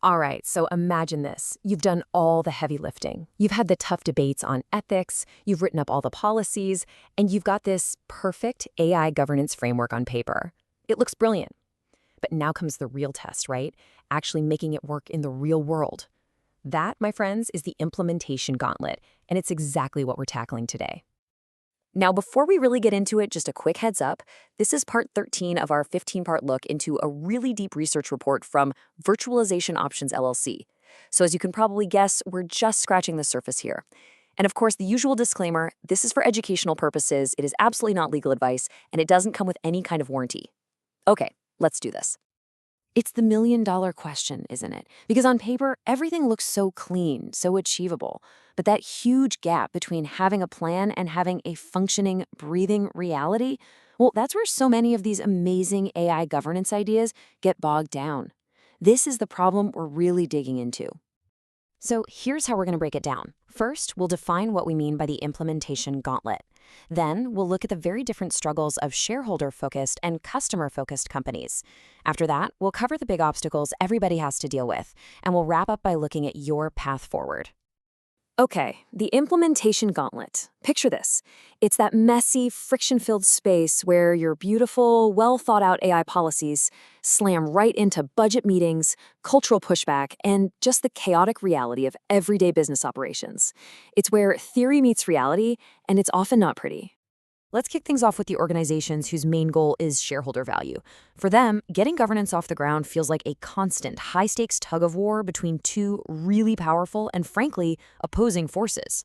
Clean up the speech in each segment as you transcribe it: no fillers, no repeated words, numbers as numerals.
All right, so imagine this. You've done all the heavy lifting. You've had the tough debates on ethics, you've written up all the policies, and you've got this perfect AI governance framework on paper. It looks brilliant. But now comes the real test, right? Actually making it work in the real world. That, my friends, is the implementation gauntlet, and it's exactly what we're tackling today. Now, before we really get into it, just a quick heads up. This is part 13 of our 15-part look into a really deep research report from Virtualization Options LLC. So as you can probably guess, we're just scratching the surface here. And of course, the usual disclaimer, this is for educational purposes, it is absolutely not legal advice, and it doesn't come with any kind of warranty. Okay, let's do this. It's the million-dollar question, isn't it? Because on paper, everything looks so clean, so achievable. But that huge gap between having a plan and having a functioning, breathing reality, well, that's where so many of these amazing AI governance ideas get bogged down. This is the problem we're really digging into. So here's how we're going to break it down. First, we'll define what we mean by the implementation gauntlet. Then, we'll look at the very different struggles of shareholder-focused and customer-focused companies. After that, we'll cover the big obstacles everybody has to deal with, and we'll wrap up by looking at your path forward. Okay, the implementation gauntlet. Picture this. It's that messy, friction-filled space where your beautiful, well-thought-out AI policies slam right into budget meetings, cultural pushback, and just the chaotic reality of everyday business operations. It's where theory meets reality, and it's often not pretty. Let's kick things off with the organizations whose main goal is shareholder value. For them, getting governance off the ground feels like a constant, high-stakes tug-of-war between two really powerful and, frankly, opposing forces.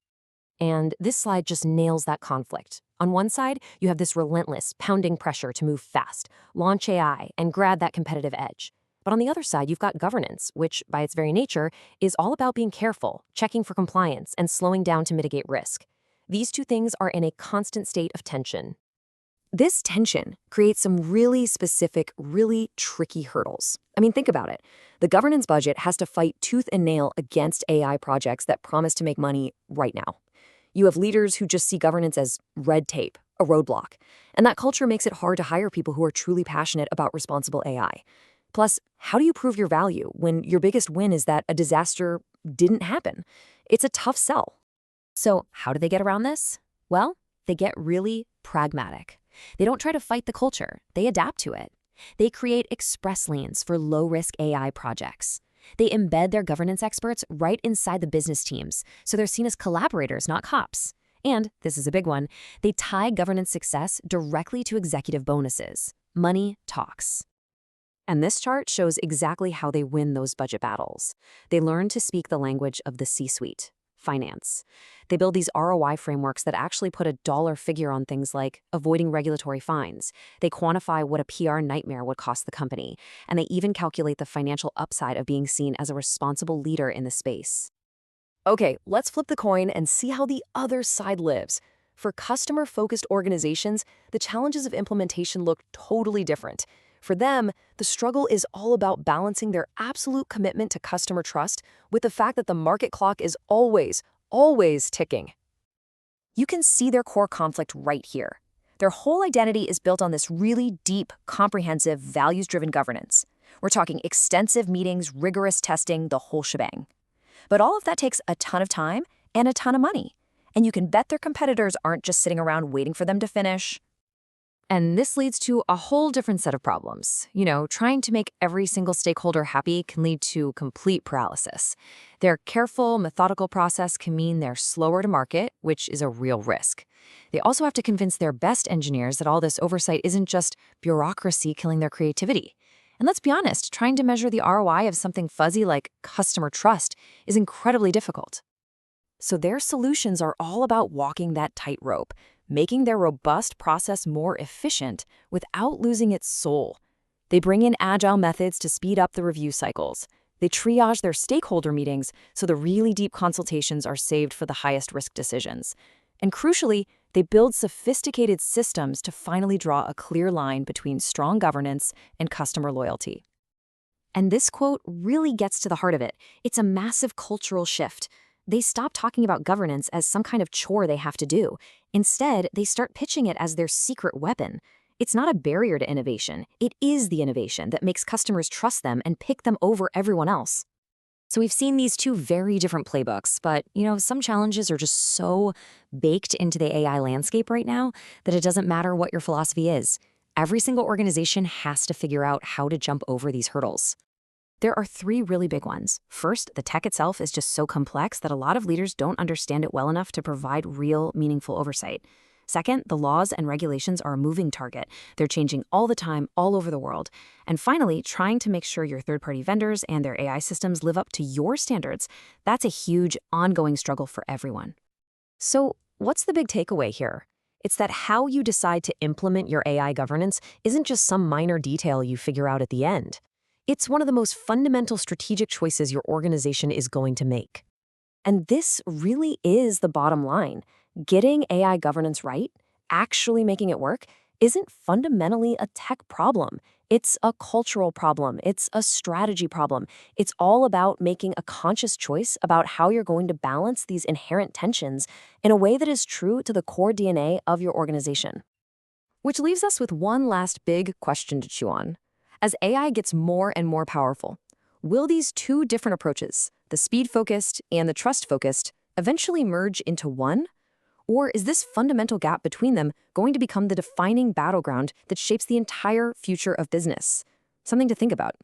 And this slide just nails that conflict. On one side, you have this relentless, pounding pressure to move fast, launch AI, and grab that competitive edge. But on the other side, you've got governance, which, by its very nature, is all about being careful, checking for compliance, and slowing down to mitigate risk. These two things are in a constant state of tension. This tension creates some really specific, really tricky hurdles. I mean, think about it. The governance budget has to fight tooth and nail against AI projects that promise to make money right now. You have leaders who just see governance as red tape, a roadblock, and that culture makes it hard to hire people who are truly passionate about responsible AI. Plus, how do you prove your value when your biggest win is that a disaster didn't happen? It's a tough sell. So how do they get around this? Well, they get really pragmatic. They don't try to fight the culture. They adapt to it. They create express lanes for low-risk AI projects. They embed their governance experts right inside the business teams, so they're seen as collaborators, not cops. And, this is a big one, they tie governance success directly to executive bonuses. Money talks. And this chart shows exactly how they win those budget battles. They learn to speak the language of the C-suite. Finance. They build these ROI frameworks that actually put a dollar figure on things like avoiding regulatory fines. They quantify what a PR nightmare would cost the company, and they even calculate the financial upside of being seen as a responsible leader in the space. Okay, let's flip the coin and see how the other side lives. For customer-focused organizations, the challenges of implementation look totally different. For them, the struggle is all about balancing their absolute commitment to customer trust with the fact that the market clock is always ticking. You can see their core conflict right here. Their whole identity is built on this really deep, comprehensive, values-driven governance. We're talking extensive meetings, rigorous testing, the whole shebang. But all of that takes a ton of time and a ton of money. And you can bet their competitors aren't just sitting around waiting for them to finish. And this leads to a whole different set of problems. Trying to make every single stakeholder happy can lead to complete paralysis. Their careful, methodical process can mean they're slower to market, which is a real risk. They also have to convince their best engineers that all this oversight isn't just bureaucracy killing their creativity. And let's be honest, trying to measure the ROI of something fuzzy like customer trust is incredibly difficult. So their solutions are all about walking that tightrope, making their robust process more efficient without losing its soul. They bring in agile methods to speed up the review cycles. They triage their stakeholder meetings so the really deep consultations are saved for the highest risk decisions. And crucially, they build sophisticated systems to finally draw a clear line between strong governance and customer loyalty. And this quote really gets to the heart of it. It's a massive cultural shift. They stop talking about governance as some kind of chore they have to do. Instead, they start pitching it as their secret weapon. It's not a barrier to innovation. It is the innovation that makes customers trust them and pick them over everyone else. So we've seen these two very different playbooks, but some challenges are just so baked into the AI landscape right now that it doesn't matter what your philosophy is. Every single organization has to figure out how to jump over these hurdles. There are three really big ones. First, the tech itself is just so complex that a lot of leaders don't understand it well enough to provide real, meaningful oversight. Second, the laws and regulations are a moving target. They're changing all the time, all over the world. And finally, trying to make sure your third-party vendors and their AI systems live up to your standards, that's a huge, ongoing struggle for everyone. So, what's the big takeaway here? It's that how you decide to implement your AI governance isn't just some minor detail you figure out at the end. It's one of the most fundamental strategic choices your organization is going to make. And this really is the bottom line. Getting AI governance right, actually making it work, isn't fundamentally a tech problem. It's a cultural problem. It's a strategy problem. It's all about making a conscious choice about how you're going to balance these inherent tensions in a way that is true to the core DNA of your organization. Which leaves us with one last big question to chew on. As AI gets more and more powerful, will these two different approaches, the speed-focused and the trust-focused, eventually merge into one? Or is this fundamental gap between them going to become the defining battleground that shapes the entire future of business? Something to think about.